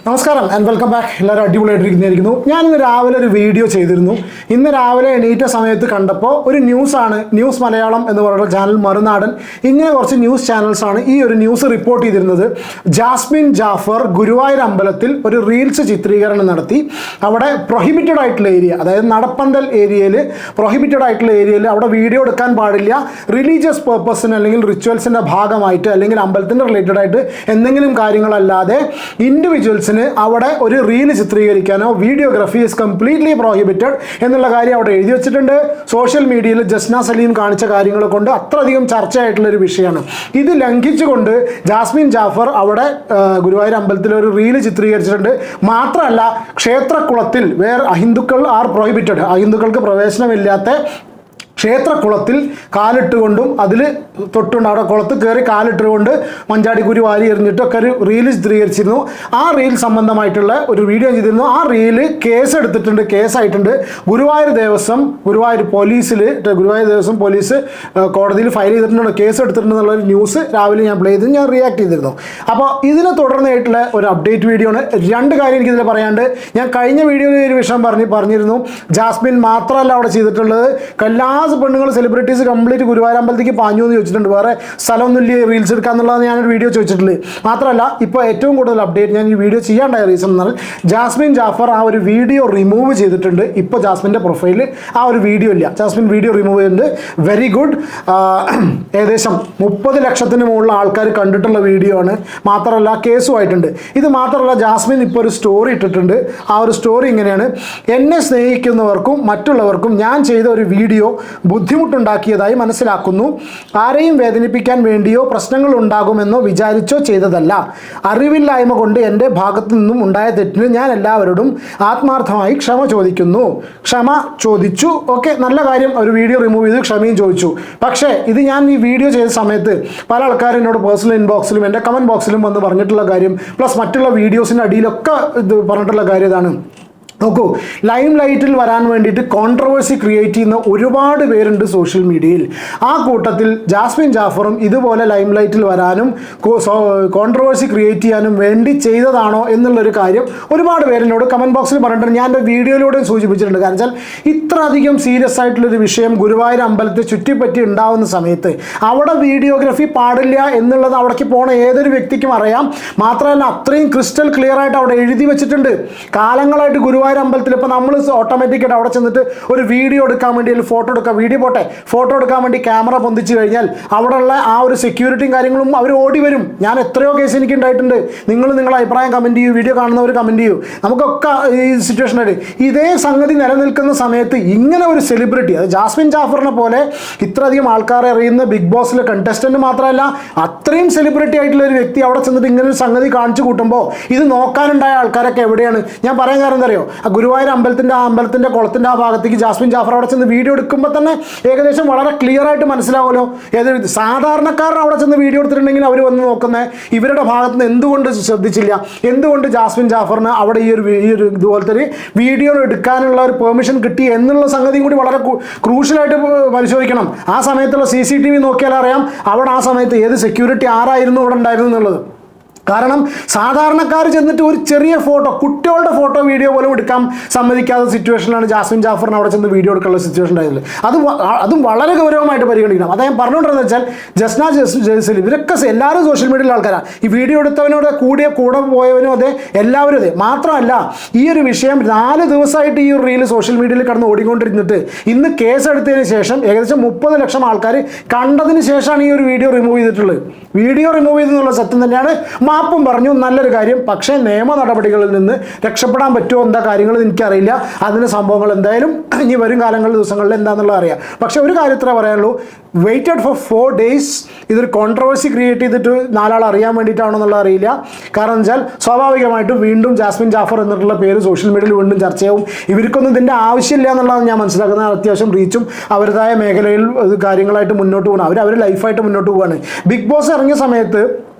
നമസ്കാരം and welcome back. എല്ലാവരും അടിപൊളിയായിട്ടിരിക്കുന്നതായിരിക്കുന്നു. ഞാനിന്ന് രാവിലെ ഒരു വീഡിയോ ചെയ്തിരുന്നു. ഇന്ന് രാവിലെ എണീറ്റ സമയത്ത് കണ്ടപ്പോൾ ഒരു ന്യൂസാണ്, ന്യൂസ് മലയാളം എന്ന് പറയുന്ന ചാനൽ, മറുനാടൻ, ഇങ്ങനെ കുറച്ച് ന്യൂസ് ചാനൽസാണ് ഈ ഒരു ന്യൂസ് റിപ്പോർട്ട് ചെയ്തിരുന്നത്. ജാസ്മിൻ ജാഫർ ഗുരുവായൂർ അമ്പലത്തിൽ ഒരു റീൽസ് ചിത്രീകരണം നടത്തി. അവിടെ പ്രൊഹിബിറ്റഡ് ആയിട്ടുള്ള ഏരിയ, അതായത് നടപ്പന്തൽ ഏരിയയിൽ, പ്രൊഹിബിറ്റഡ് ആയിട്ടുള്ള ഏരിയയിൽ അവിടെ വീഡിയോ എടുക്കാൻ പാടില്ല. റിലീജിയസ് പേർപ്പസിന് അല്ലെങ്കിൽ റിച്വൽസിൻ്റെ ഭാഗമായിട്ട് അല്ലെങ്കിൽ അമ്പലത്തിൻ്റെ റിലേറ്റഡ് ആയിട്ട് എന്തെങ്കിലും കാര്യങ്ങളല്ലാതെ ഇൻഡിവിജ്വൽസിന് അവിടെ ഒരു റീല് ചിത്രീകരിക്കാനോ വീഡിയോഗ്രാഫി ഈസ് കംപ്ലീറ്റ്ലി പ്രോഹിബിറ്റഡ് എന്നുള്ള കാര്യം അവിടെ എഴുതി വെച്ചിട്ടുണ്ട്. സോഷ്യൽ മീഡിയയിൽ ജസ്ന സലീം കാണിച്ച കാര്യങ്ങൾ കൊണ്ട് അത്രയധികം ചർച്ചയായിട്ടുള്ളൊരു വിഷയമാണ്. ഇത് ലംഘിച്ചുകൊണ്ട് ജാസ്മിൻ ജാഫർ അവിടെ ഗുരുവായൂർ അമ്പലത്തിൽ ഒരു റീല് ചിത്രീകരിച്ചിട്ടുണ്ട്. മാത്രമല്ല, ക്ഷേത്രക്കുളത്തിൽ അഹിന്ദുക്കൾ ആർ പ്രോഹിബിറ്റഡ്, അഹിന്ദുക്കൾക്ക് പ്രവേശനമില്ലാത്ത ക്ഷേത്രക്കുളത്തിൽ കാലിട്ടുകൊണ്ടും അതിൽ തൊട്ടുണ്ട് അവിടെ കുളത്ത് കയറി കാലിട്ടുകൊണ്ട് മഞ്ചാടിക്കുരി വാരി എറിഞ്ഞിട്ടൊക്കെ ഒരു റീല് ചിത്രീകരിച്ചിരുന്നു. ആ റീൽ സംബന്ധമായിട്ടുള്ള ഒരു വീഡിയോ ചെയ്തിരുന്നു. ആ റീല് കേസെടുത്തിട്ടുണ്ട്, കേസായിട്ടുണ്ട്. ഗുരുവായൂർ ദേവസ്വം പോലീസ് കോടതിയിൽ ഫയൽ ചെയ്തിട്ടുണ്ട്, കേസ് എടുത്തിട്ടുണ്ടെന്നുള്ളൊരു ന്യൂസ് രാവിലെ ഞാൻ പ്ലേ ചെയ്ത് ഞാൻ റിയാക്ട് ചെയ്തിരുന്നു. അപ്പോൾ ഇതിനെ തുടർന്നായിട്ടുള്ള ഒരു അപ്ഡേറ്റ് വീഡിയോ ആണ്. രണ്ട് കാര്യം എനിക്കിതിൽ പറയാണ്ട്. ഞാൻ കഴിഞ്ഞ വീഡിയോയിൽ ഒരു വിഷയം പറഞ്ഞിരുന്നു. ജാസ്മിൻ മാത്രമല്ല അവിടെ ചെയ്തിട്ടുള്ളത്, പെണ്ണുങ്ങൾ, സെലിബ്രിറ്റീസ് കംപ്ലീറ്റ് ഗുരുവായൂർ അമ്പലത്തേക്ക് പാഞ്ഞു എന്ന് ചോദിച്ചിട്ടുണ്ട്. വേറെ സ്ഥലമൊന്നുമില്ല റീൽസ് എടുക്കുക എന്നുള്ളത് ഞാനൊരു വീഡിയോ ചോദിച്ചിട്ടുള്ളത്. മാത്രമല്ല, ഇപ്പോൾ ഏറ്റവും കൂടുതൽ അപ്ഡേറ്റ് ഞാൻ ഈ വീഡിയോ ചെയ്യാണ്ടായ റീസൺ എന്നാൽ ജാസ്മിൻ ജാഫർ ആ ഒരു വീഡിയോ റിമൂവ് ചെയ്തിട്ടുണ്ട്. ഇപ്പോൾ ജാസ്മിൻ്റെ പ്രൊഫൈലിൽ ആ ഒരു വീഡിയോ ഇല്ല. ജാസ്മിൻ വീഡിയോ റിമൂവ് ചെയ്തിട്ടുണ്ട്. Very good. ഏകദേശം 30 ലക്ഷത്തിന് മുകളിൽ ആൾക്കാർ കണ്ടിട്ടുള്ള വീഡിയോ ആണ്. മാത്രമല്ല, കേസുമായിട്ടുണ്ട്. ഇത് മാത്രമല്ല, ജാസ്മിൻ ഇപ്പോൾ ഒരു സ്റ്റോറി ഇട്ടിട്ടുണ്ട്. ആ ഒരു സ്റ്റോറി ഇങ്ങനെയാണ്: എന്നെ സ്നേഹിക്കുന്നവർക്കും മറ്റുള്ളവർക്കും ഞാൻ ചെയ്ത ഒരു വീഡിയോ ബുദ്ധിമുട്ടുണ്ടാക്കിയതായി മനസ്സിലാക്കുന്നു. ആരെയും വേദനിപ്പിക്കാൻ വേണ്ടിയോ പ്രശ്നങ്ങൾ ഉണ്ടാകുമെന്നോ വിചാരിച്ചോ ചെയ്തതല്ല. അറിവില്ലായ്മ കൊണ്ട് എൻ്റെ ഭാഗത്തു നിന്നും ഉണ്ടായ തെറ്റിന് ഞാൻ എല്ലാവരോടും ആത്മാർത്ഥമായി ക്ഷമ ചോദിച്ചു. ഓക്കെ, നല്ല കാര്യം. ഒരു വീഡിയോ റിമൂവ് ചെയ്ത് ക്ഷമയും ചോദിച്ചു. പക്ഷേ ഇത് ഞാൻ ഈ വീഡിയോ ചെയ്ത സമയത്ത് പല ആൾക്കാരും എന്നോട് പേഴ്സണൽ ഇൻബോക്സിലും എൻ്റെ കമൻറ്റ് ബോക്സിലും വന്ന് പറഞ്ഞിട്ടുള്ള കാര്യം, പ്ലസ് മറ്റുള്ള വീഡിയോസിൻ്റെ അടിയിലൊക്കെ ഇത് പറഞ്ഞിട്ടുള്ള കാര്യം ഇതാണ്. നോക്കൂ, ലൈം ലൈറ്റിൽ വരാൻ വേണ്ടിയിട്ട് കോൺട്രവേഴ്സി ക്രിയേറ്റ് ചെയ്യുന്ന ഒരുപാട് പേരുണ്ട് സോഷ്യൽ മീഡിയയിൽ. ആ കൂട്ടത്തിൽ ജാസ്മിൻ ജാഫറും ഇതുപോലെ ലൈം ലൈറ്റിൽ വരാനും കോൺട്രവേഴ്സി ക്രിയേറ്റ് ചെയ്യാനും വേണ്ടി ചെയ്തതാണോ എന്നുള്ളൊരു കാര്യം ഒരുപാട് പേരെന്നോട് കമൻറ്റ് ബോക്സിൽ പറഞ്ഞിട്ടുണ്ട്. ഞാൻ എൻ്റെ വീഡിയോയിലൂടെ സൂചിപ്പിച്ചിട്ടുണ്ട്. കാരണം വെച്ചാൽ ഇത്ര അധികം സീരിയസ് ആയിട്ടുള്ളൊരു വിഷയം ഗുരുവായൂർ അമ്പലത്തെ ചുറ്റിപ്പറ്റി ഉണ്ടാവുന്ന സമയത്ത് അവിടെ വീഡിയോഗ്രാഫി പാടില്ല എന്നുള്ളത് അവിടേക്ക് പോണ ഏതൊരു വ്യക്തിക്കും അറിയാം. മാത്രമല്ല, അത്രയും ക്രിസ്റ്റൽ ക്ലിയർ ആയിട്ട് അവിടെ എഴുതി വെച്ചിട്ടുണ്ട്. കാലങ്ങളായിട്ട് ഗുരുവായൂർ അമ്പലത്തിൽ ഇപ്പോൾ നമ്മൾ ഓട്ടോമാറ്റിക്കായിട്ട് അവിടെ ചെന്നിട്ട് ഒരു വീഡിയോ എടുക്കാൻ വേണ്ടി, ഫോട്ടോ എടുക്കാൻ വേണ്ടി ക്യാമറ പൊന്തിച്ച് കഴിഞ്ഞാൽ അവിടെയുള്ള ആ ഒരു സെക്യൂരിറ്റിയും കാര്യങ്ങളും അവർ ഓടി വരും. ഞാൻ എത്രയോ കേസ് എനിക്ക് ഉണ്ടായിട്ടുണ്ട്. നിങ്ങളുടെ അഭിപ്രായം കമൻറ്റ് ചെയ്യൂ, വീഡിയോ കാണുന്നവർ കമൻറ്റ് ചെയ്യൂ. നമുക്കൊക്കെ ഈ സിറ്റുവേഷനായിട്ട് ഇതേ സംഗതി നിലനിൽക്കുന്ന സമയത്ത് ഇങ്ങനെ ഒരു സെലിബ്രിറ്റി, അത് ജാസ്മിൻ ജാഫറിനെ പോലെ ഇത്രയധികം ആൾക്കാരെ അറിയുന്ന ബിഗ് ബോസിലെ കണ്ടസ്റ്റൻറ്റ് മാത്രമല്ല, അത്രയും സെലിബ്രിറ്റി ആയിട്ടുള്ള ഒരു വ്യക്തി അവിടെ ചെന്നിട്ട് ഇങ്ങനെ ഒരു സംഗതി കാണിച്ചു കൂട്ടുമ്പോൾ ഇത് നോക്കാനുണ്ടായ ആൾക്കാരൊക്കെ എവിടെയാണ്? ഞാൻ പറയാൻ കാരണം എന്താ അറിയോ? ആ ഗുരുവായൂർ അമ്പലത്തിൻ്റെ കുളത്തിൻ്റെ ആ ഭാഗത്തേക്ക് ജാസ്മിൻ ജാഫർ അവിടെ ചെന്ന് വീഡിയോ എടുക്കുമ്പോൾ തന്നെ ഏകദേശം വളരെ ക്ലിയർ ആയിട്ട് മനസ്സിലാവുമല്ലോ. സാധാരണക്കാരൻ അവിടെ ചെന്ന് വീഡിയോ എടുത്തിട്ടുണ്ടെങ്കിൽ അവർ വന്ന് നോക്കുന്നത് ഇവരുടെ ഭാഗത്ത് നിന്ന് എന്തുകൊണ്ട് ശ്രദ്ധിച്ചില്ല, എന്തുകൊണ്ട് ജാസ്മിൻ ജാഫറിന് അവിടെ ഈ ഒരു ഇതുപോലത്തെ ഒരു വീഡിയോ എടുക്കാനുള്ള ഒരു പെർമിഷൻ കിട്ടി എന്നുള്ള സംഗതിയും കൂടി വളരെ ക്രൂഷ്യലായിട്ട് പരിശോധിക്കണം. ആ സമയത്തുള്ള CCTV നോക്കിയാൽ അറിയാം അവിടെ ആ സമയത്ത് ഏത് സെക്യൂരിറ്റി ആരായിരുന്നു അവിടെ ഉണ്ടായിരുന്നു എന്നുള്ളത്. കാരണം സാധാരണക്കാർ ചെന്നിട്ട് ഒരു ചെറിയ ഫോട്ടോ, കുട്ടികളുടെ ഫോട്ടോ വീഡിയോ പോലും എടുക്കാൻ സമ്മതിക്കാത്ത സിറ്റുവേഷനിലാണ് ജാസ്മിൻ ജാഫറിന് അവിടെ ചെന്ന് വീഡിയോ എടുക്കാനുള്ള സിറ്റുവേഷൻ ഉണ്ടായത്. അതും വളരെ ഗൗരവമായിട്ട് പരിഗണിക്കണം. അത് ഞാൻ പറഞ്ഞുകൊണ്ടിരുന്നത് വെച്ചാൽ ജസ്ന ജയ്സൽ ഇവരൊക്കെ എല്ലാവരും സോഷ്യൽ മീഡിയയിലെ ആൾക്കാരാണ്. ഈ വീഡിയോ എടുത്തവനോട് കൂടെ പോയവനും അതെ, എല്ലാവരും അതെ. മാത്രമല്ല, ഈ ഒരു വിഷയം 4 ദിവസമായിട്ട് ഈ ഒരു റീല് സോഷ്യൽ മീഡിയയിൽ കടന്ന് ഓടിക്കൊണ്ടിരുന്നിട്ട് ഇന്ന് കേസെടുത്തതിന് ശേഷം ഏകദേശം 30 ലക്ഷം ആൾക്കാർ കണ്ടതിന് ശേഷമാണ് ഈ ഒരു വീഡിയോ റിമൂവ് ചെയ്തിട്ടുള്ളത്. വീഡിയോ റിമൂവ് ചെയ്തെന്നുള്ള സത്യം തന്നെയാണ്. മാപ്പും പറഞ്ഞു, നല്ലൊരു കാര്യം. പക്ഷേ നിയമ നടപടികളിൽ നിന്ന് രക്ഷപ്പെടാൻ പറ്റുമോ എന്താ കാര്യങ്ങൾ എനിക്കറിയില്ല. അതിൻ്റെ സംഭവങ്ങൾ എന്തായാലും ഇനി വരും ദിവസങ്ങളിൽ എന്താണെന്നുള്ളത് അറിയാം. പക്ഷേ ഒരു കാര്യത്തിലേ പറയാനുള്ളൂ, വെയിറ്റഡ് ഫോർ 4 days. ഇതൊരു കോൺട്രവേഴ്സി ക്രിയേറ്റ് ചെയ്തിട്ട് 4 ആൾ അറിയാൻ വേണ്ടിയിട്ടാണോ എന്നുള്ളത് അറിയില്ല. കാരണം വെച്ചാൽ സ്വാഭാവികമായിട്ടും വീണ്ടും ജാസ്മിൻ ജാഫർ എന്നിട്ടുള്ള പേര് സോഷ്യൽ മീഡിയയിൽ വീണ്ടും ചർച്ചയാവും. ഇവർക്കൊന്നും ഇതിൻ്റെ ആവശ്യമില്ല എന്നുള്ളതാണ് ഞാൻ മനസ്സിലാക്കുന്നത്. അത്യാവശ്യം റീച്ചും അവരുടേതായ മേഖലയിൽ കാര്യങ്ങളായിട്ട് മുന്നോട്ട് പോകണം. അവർ ലൈഫായിട്ട് മുന്നോട്ട് പോവുകയാണ്. ബിഗ് ബോസ് ഇറങ്ങിയ സമയത്ത്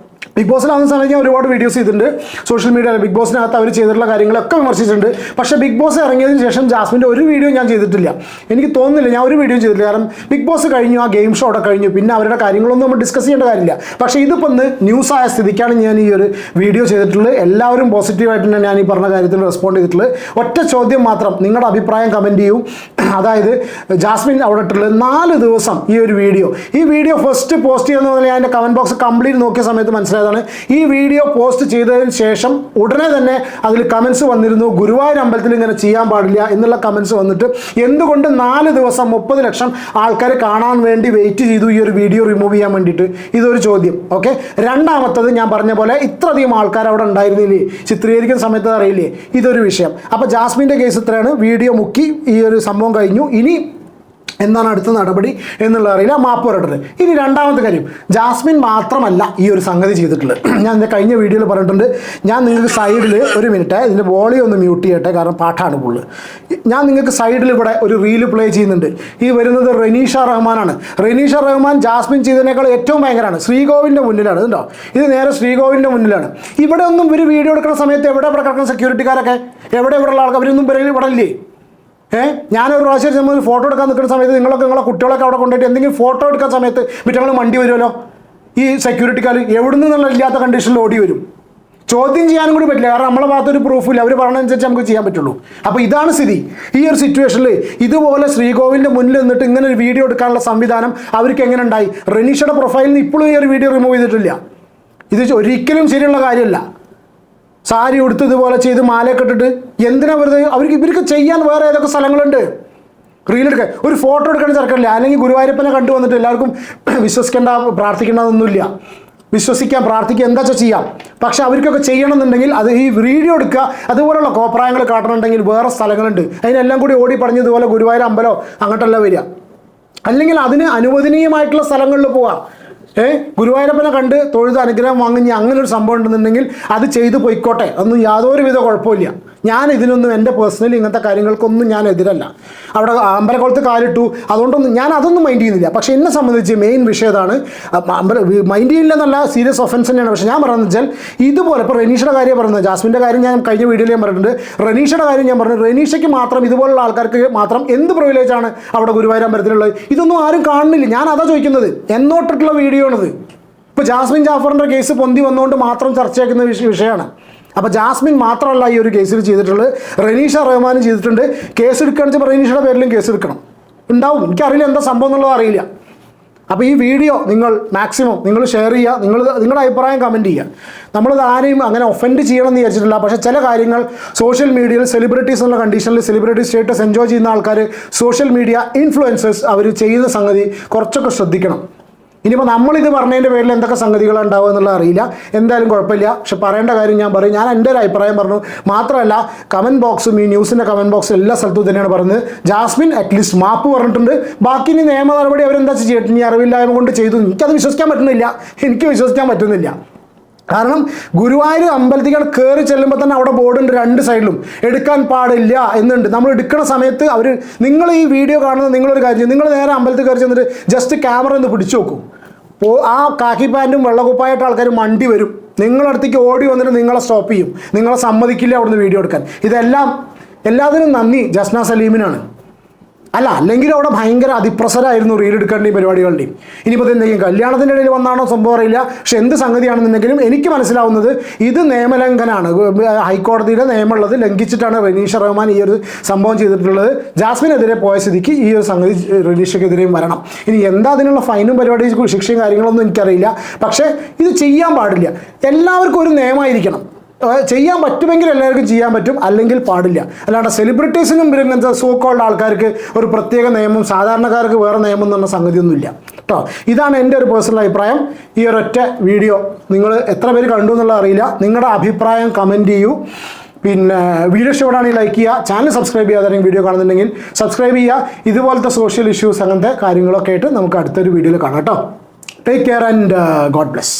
ബിഗ് ബോസിലാവുന്ന സമയത്ത് ഞാൻ ഒരുപാട് വീഡിയോസ് ചെയ്തിട്ടുണ്ട് സോഷ്യൽ മീഡിയയിൽ. ബിഗ് ബോസിനകത്ത് അവർ ചെയ്തിട്ടുള്ള കാര്യങ്ങളൊക്കെ വിമർശിച്ചിട്ടുണ്ട്. പക്ഷേ ബിഗ് ബോസ് ഇറങ്ങിയതിന് ശേഷം ജാസ്മിൻ്റെ ഒരു വീഡിയോ ഞാൻ ചെയ്തിട്ടില്ല. എനിക്ക് തോന്നുന്നില്ല ഞാൻ ഒരു വീഡിയോ ചെയ്തിട്ടില്ല. കാരണം ബിഗ് ബോസ് കഴിഞ്ഞു, ആ ഗെയിം ഷോ അവിടെ കഴിഞ്ഞു, പിന്നെ അവരുടെ കാര്യങ്ങളൊന്നും നമ്മൾ ഡിസ്കസ് ചെയ്യേണ്ട കാര്യമില്ല. പക്ഷേ ഇതിപ്പോൾ ഒന്ന് ന്യൂസായ സ്ഥിതിക്കാണ് ഞാൻ ഈ ഒരു വീഡിയോ ചെയ്തിട്ടുള്ളത്. എല്ലാവരും പോസിറ്റീവായിട്ട് തന്നെ ഞാൻ ഈ പറഞ്ഞ കാര്യത്തിൽ റെസ്പോണ്ട് ചെയ്തിട്ടുള്ളത്. ഒറ്റ ചോദ്യം മാത്രം, നിങ്ങളുടെ അഭിപ്രായം കമൻറ്റ് ചെയ്യൂ. അതായത് ജാസ്മിൻ അവിടെ ഇട്ടുള്ളത് 4 ദിവസം ഈ ഒരു വീഡിയോ ഫസ്റ്റ് പോസ്റ്റ് ചെയ്യുന്ന പോലെ ഞാൻ എൻ്റെ കമൻറ്റ് ബോക്സ് കംപ്ലീറ്റ് നോക്കിയ സമയത്ത് മനസ്സിലായതാണ്. ഈ വീഡിയോ പോസ്റ്റ് ചെയ്തതിന് ശേഷം ഉടനെ തന്നെ അതിൽ കമൻസ് വന്നിരുന്നു, ഗുരുവായൂർ അമ്പലത്തിൽ ഇങ്ങനെ ചെയ്യാൻ പാടില്ല എന്നുള്ള കമൻസ് വന്നിട്ട് എന്തുകൊണ്ട് 4 ദിവസം 30 ലക്ഷം ആൾക്കാർ കാണാൻ വേണ്ടി വെയിറ്റ് ചെയ്തു ഈ ഒരു വീഡിയോ റിമൂവ് ചെയ്യാൻ വേണ്ടിയിട്ട്? ഇതൊരു ചോദ്യം. ഓക്കെ, രണ്ടാമത്തത് ഞാൻ പറഞ്ഞ പോലെ ഇത്രയധികം ആൾക്കാർ അവിടെ ഉണ്ടായിരുന്നില്ലേ ചിത്രീകരിക്കുന്ന സമയത്ത് അറിയില്ലേ, ഇതൊരു വിഷയം. അപ്പോൾ ജാസ്മിൻ്റെ കേസ് ഇത്രയാണ്. വീഡിയോ മുക്കി ഈ ഒരു സംഭവം കഴിഞ്ഞു. ഇനി എന്താണ് അടുത്ത നടപടി എന്നുള്ളത് അറിയില്ല, മാപ്പ് പറഞ്ഞിട്ടുണ്ട്. ഇനി രണ്ടാമത്തെ കാര്യം, ജാസ്മിൻ മാത്രമല്ല ഈ ഒരു സംഗതി ചെയ്തിട്ടുള്ളത്. ഞാൻ എൻ്റെ കഴിഞ്ഞ വീഡിയോയിൽ പറഞ്ഞിട്ടുണ്ട്. ഞാൻ നിങ്ങൾക്ക് സൈഡിൽ ഒരു മിനിറ്റ് ഇതിൻ്റെ വോളിയം ഒന്ന് മ്യൂട്ട് ചെയ്യട്ടെ, കാരണം പാട്ടാണ് ഫുള്ള്. ഞാൻ നിങ്ങൾക്ക് സൈഡിൽ ഇവിടെ ഒരു റീല് പ്ലേ ചെയ്യുന്നുണ്ട്. ഈ വരുന്നത് റെനീഷ റഹ്മാനാണ്. റെനീഷ റഹ്മാൻ ജാസ്മിൻ ചെയ്തതിനേക്കാൾ ഏറ്റവും ഭയങ്കരമാണ്. ശ്രീകോവിലിൻ്റെ മുന്നിലാണ് ഇതുണ്ടോ, ഇത് നേരെ ശ്രീകോവിലിൻ്റെ മുന്നിലാണ്. ഇവിടെ ഒന്നും ഒരു വീഡിയോ എടുക്കുന്ന സമയത്ത് ഇവിടെ കിടക്കുന്ന സെക്യൂരിറ്റിക്കാരൊക്കെ ഇവിടെ ഉള്ള ആൾക്കാർ അവരൊന്നും ഇവിടെ ഇല്ലേ? ഞാനൊരു പ്രാവശ്യം നമ്മൾ ഫോട്ടോ എടുക്കാൻ നിൽക്കുന്ന സമയത്ത് നിങ്ങളെ കുട്ടികളൊക്കെ അവിടെ കൊണ്ടുപോയിട്ട് എന്തെങ്കിലും ഫോട്ടോ എടുക്കാൻ സമയത്ത് വിറ്റങ്ങൾ മണ്ടി വരുമല്ലോ. ഈ സെക്യൂരിറ്റിക്കാർ എവിടെ നിന്നുള്ള ഇല്ലാത്ത കണ്ടീഷനിൽ ഓടി വരും. ചോദ്യം ചെയ്യാനും കൂടി പറ്റില്ല, കാരണം നമ്മളെ ഭാഗത്തൊരു പ്രൂഫില്ല. അവർ പറഞ്ഞതനുസരിച്ച് നമുക്ക് ചെയ്യാൻ പറ്റുള്ളൂ. അപ്പോൾ ഇതാണ് സ്ഥിതി. ഈ ഒരു സിറ്റുവേഷനിൽ ഇതുപോലെ ശ്രീകോവിലിൻ്റെ മുന്നിൽ നിന്നിട്ട് ഇങ്ങനെ ഒരു വീഡിയോ എടുക്കാനുള്ള സംവിധാനം അവർക്ക് എങ്ങനെ ഉണ്ടായി? റെനീഷയുടെ പ്രൊഫൈലിൽ നിന്ന് ഇപ്പോഴും ഈ ഒരു വീഡിയോ റിമൂവ് ചെയ്തിട്ടില്ല. ഇത് ഒരിക്കലും ശരിയുള്ള കാര്യമല്ല. സാരി ഉടുത്ത് ഇതുപോലെ ചെയ്ത് മാലയൊക്കെ ഇട്ടിട്ട് എന്തിനാ വെറുതെ? ഇവർക്ക് ചെയ്യാൻ വേറെ ഏതൊക്കെ സ്ഥലങ്ങളുണ്ട്. റീലെടുക്കാൻ ഒരു ഫോട്ടോ എടുക്കാൻ ചേർക്കണില്ല. അല്ലെങ്കിൽ ഗുരുവായൂരപ്പനെ കണ്ടു വന്നിട്ട് എല്ലാവർക്കും വിശ്വസിക്കേണ്ട പ്രാർത്ഥിക്കേണ്ടതൊന്നുമില്ല. വിശ്വസിക്കാൻ പ്രാർത്ഥിക്കുക എന്താ വെച്ചാൽ ചെയ്യാം. പക്ഷെ അവർക്കൊക്കെ ചെയ്യണമെന്നുണ്ടെങ്കിൽ അത് ഈ വീഡിയോ എടുക്കുക അതുപോലുള്ള കോപ്രായങ്ങൾ കാട്ടണമെന്നുണ്ടെങ്കിൽ വേറെ സ്ഥലങ്ങളുണ്ട്. അതിനെല്ലാം കൂടി ഓടി പറഞ്ഞ് ഇതുപോലെ ഗുരുവായൂർ അമ്പലോ അങ്ങോട്ടല്ല വരിക. അല്ലെങ്കിൽ അതിന് അനുവദനീയമായിട്ടുള്ള സ്ഥലങ്ങളിൽ പോവാം. ഗുരുവായൂരപ്പനെ കണ്ട് തൊഴുത് അനുഗ്രഹം വാങ്ങി അങ്ങനെ ഒരു സംഭവം ഉണ്ടെന്നുണ്ടെങ്കിൽ അത് ചെയ്ത് പോയിക്കോട്ടെ, അതൊന്നും യാതൊരുവിധ കുഴപ്പമില്ല. ഞാൻ ഇതിനൊന്നും എൻ്റെ പേഴ്സണലി ഇങ്ങനത്തെ കാര്യങ്ങൾക്കൊന്നും ഞാൻ എതിരല്ല. അവിടെ അമ്പലക്കുളത്ത് കാലിട്ടു, അതുകൊണ്ടൊന്നും ഞാൻ അതൊന്നും മൈൻഡ് ചെയ്യുന്നില്ല. പക്ഷേ എന്നെ സംബന്ധിച്ച് മെയിൻ വിഷയം ഇതാണ്. മൈൻഡ് ചെയ്യില്ലെന്നല്ല, സീരിയസ് ഒഫൻസ് തന്നെയാണ്. പക്ഷേ ഞാൻ പറയുന്നത് വെച്ചാൽ ഇതുപോലെ ഇപ്പോൾ റെനീഷയുടെ കാര്യം പറയുന്നത്, ജാസ്മിൻ്റെ കാര്യം ഞാൻ കഴിഞ്ഞ വീഡിയോയിൽ ഞാൻ പറഞ്ഞിട്ടുണ്ട്. റെനീഷയുടെ കാര്യം ഞാൻ പറഞ്ഞു, റെനീഷയ്ക്ക് മാത്രം ഇതുപോലുള്ള ആൾക്കാർക്ക് മാത്രം എന്ത് പ്രിവിലേജാണ് അവിടെ ഗുരുവായൂർ അമ്പലത്തിലുള്ളത്? ഇതൊന്നും ആരും കാണുന്നില്ല. ഞാൻ അതാ ചോദിക്കുന്നത്. എന്നോട്ടിട്ടുള്ള വീഡിയോ ആണിത്. ഇപ്പോൾ ജാസ്മിൻ ജാഫറിൻ്റെ കേസ് പൊന്തി വന്നുകൊണ്ട് മാത്രം ചർച്ചയാക്കുന്ന വിഷയമാണ്. അപ്പോൾ ജാസ്മിൻ മാത്രമല്ല ഈ ഒരു കേസിൽ ചെയ്തിട്ടുള്ളത്, റെനീഷ റഹ്മാനും ചെയ്തിട്ടുണ്ട്. കേസ് എടുക്കുകയാണെന്ന് വെച്ചാൽ റെനീഷയുടെ പേരിലും കേസ് എടുക്കണം ഉണ്ടാവും. എനിക്കറിയില്ല എന്താ സംഭവം എന്നുള്ളത് അറിയില്ല. അപ്പോൾ ഈ വീഡിയോ നിങ്ങൾ മാക്സിമം നിങ്ങൾ ഷെയർ ചെയ്യുക, നിങ്ങളുടെ അഭിപ്രായം കമൻറ്റ് ചെയ്യുക. നമ്മളിത് ആരെയും അങ്ങനെ ഒഫൻഡ് ചെയ്യണമെന്ന് വിചാരിച്ചിട്ടില്ല. പക്ഷേ ചില കാര്യങ്ങൾ സോഷ്യൽ മീഡിയയിൽ സെലിബ്രിറ്റീസ് എന്നുള്ള കണ്ടീഷനിൽ സെലിബ്രിറ്റി സ്റ്റേറ്റസ് എൻജോയ് ചെയ്യുന്ന ആൾക്കാർ, സോഷ്യൽ മീഡിയ ഇൻഫ്ലുവൻസേഴ്സ് അവർ ചെയ്യുന്ന സംഗതി കുറച്ചൊക്കെ ശ്രദ്ധിക്കണം. ഇനിയിപ്പോൾ നമ്മളിത് പറഞ്ഞതിൻ്റെ പേരിൽ എന്തൊക്കെ സംഗതികളുണ്ടാവുക എന്നുള്ളത് അറിയില്ല. എന്തായാലും കുഴപ്പമില്ല. പക്ഷെ പറയേണ്ട കാര്യം ഞാൻ പറയും. ഞാൻ എൻ്റെ ഒരു അഭിപ്രായം പറഞ്ഞു. മാത്രമല്ല കമൻറ്റ് ബോക്സും ഈ ന്യൂസിൻ്റെ കമൻറ്റ് ബോക്സും എല്ലാ സ്ഥലത്തും തന്നെയാണ് പറയുന്നത്. ജാസ്മിൻ അറ്റ്ലീസ്റ്റ് മാപ്പ് പറഞ്ഞിട്ടുണ്ട്. ബാക്കി ഇനി നിയമ നടപടി അവരെന്താ ചെയ്തിട്ട് ഇനി അറിവില്ലായ്മ കൊണ്ട് ചെയ്തു. എനിക്കത് വിശ്വസിക്കാൻ പറ്റുന്നില്ല. കാരണം ഗുരുവായൂർ അമ്പലത്തികൾ കയറി ചെല്ലുമ്പോൾ തന്നെ അവിടെ ബോർഡുണ്ട് 2 സൈഡിലും, എടുക്കാൻ പാടില്ല എന്നുണ്ട്. നമ്മൾ എടുക്കുന്ന സമയത്ത് നിങ്ങൾ ഈ വീഡിയോ കാണുന്നത് നിങ്ങളൊരു കാര്യം, നിങ്ങൾ നേരെ അമ്പലത്തിൽ കയറി ചെന്നിട്ട് ജസ്റ്റ് ക്യാമറ ഒന്ന് പിടിച്ചു നോക്കും. ആ കാക്കി പാൻറ്റും വെള്ളക്കുപ്പായിട്ട് ആൾക്കാർ മണ്ടി വരും. നിങ്ങളടുത്തേക്ക് ഓടി വന്നിട്ട് നിങ്ങളെ സ്റ്റോപ്പ് ചെയ്യും. നിങ്ങളെ സമ്മതിക്കില്ല അവിടുന്ന് വീഡിയോ എടുക്കാൻ. എല്ലാത്തിനും നന്ദി ജസ്ന സലീമിനാണ്. അല്ലെങ്കിൽ അവിടെ ഭയങ്കര അതിപ്രസരമായിരുന്നു റീലെടുക്കേണ്ടയും പരിപാടികളുടെയും. ഇനിയിപ്പോൾ എന്തെങ്കിലും കല്യാണത്തിൻ്റെ ഇടയിൽ വന്നാണോ സംഭവം അറിയില്ല. പക്ഷെ എന്ത് സംഗതിയാണെന്നുണ്ടെങ്കിലും എനിക്ക് മനസ്സിലാവുന്നത് ഇത് നിയമലംഘനമാണ്. ഹൈക്കോടതിയുടെ നിയമമുള്ളത് ലംഘിച്ചിട്ടാണ് റെനീഷ റഹ്മാൻ ഈ ഒരു സംഭവം ചെയ്തിട്ടുള്ളത്. ജാസ്മിനെതിരെ പോയ സ്ഥിതിക്ക് ഈ ഒരു സംഗതി റെനീഷയ്ക്കെതിരെയും വരണം. ഇനി എന്താ അതിനുള്ള ഫൈനും പരിപാടി ശിക്ഷയും കാര്യങ്ങളൊന്നും എനിക്കറിയില്ല. പക്ഷേ ഇത് ചെയ്യാൻ പാടില്ല. എല്ലാവർക്കും ഒരു നിയമമായിരിക്കണം. ചെയ്യാൻ പറ്റുമെങ്കിൽ എല്ലാവർക്കും ചെയ്യാൻ പറ്റും, അല്ലെങ്കിൽ പാടില്ല. അല്ലാണ്ട് സെലിബ്രിറ്റീസിനും ഇങ്ങനത്തെ സോ കോൾഡ് ആൾക്കാർക്ക് ഒരു പ്രത്യേക നിയമം, സാധാരണക്കാർക്ക് വേറെ നിയമം എന്ന് പറഞ്ഞ സംഗതിയൊന്നുമില്ല കേട്ടോ. ഇതാണ് എൻ്റെ ഒരു പേഴ്സണൽ അഭിപ്രായം. ഈ ഒരൊറ്റ വീഡിയോ നിങ്ങൾ എത്ര പേര് കണ്ടു എന്നുള്ളത് അറിയില്ല. നിങ്ങളുടെ അഭിപ്രായം കമൻറ്റ് ചെയ്യൂ. പിന്നെ വീഡിയോ ഇഷ്ടപ്പെടാണെങ്കിൽ ലൈക്ക് ചെയ്യുക. ചാനൽ സബ്സ്ക്രൈബ് ചെയ്യാതെ വീഡിയോ കാണുന്നുണ്ടെങ്കിൽ സബ്സ്ക്രൈബ് ചെയ്യുക. ഇതുപോലത്തെ സോഷ്യൽ ഇഷ്യൂസ് അങ്ങനത്തെ കാര്യങ്ങളൊക്കെ ആയിട്ട് നമുക്ക് അടുത്തൊരു വീഡിയോയിൽ കാണാം കേട്ടോ. Take care and God bless.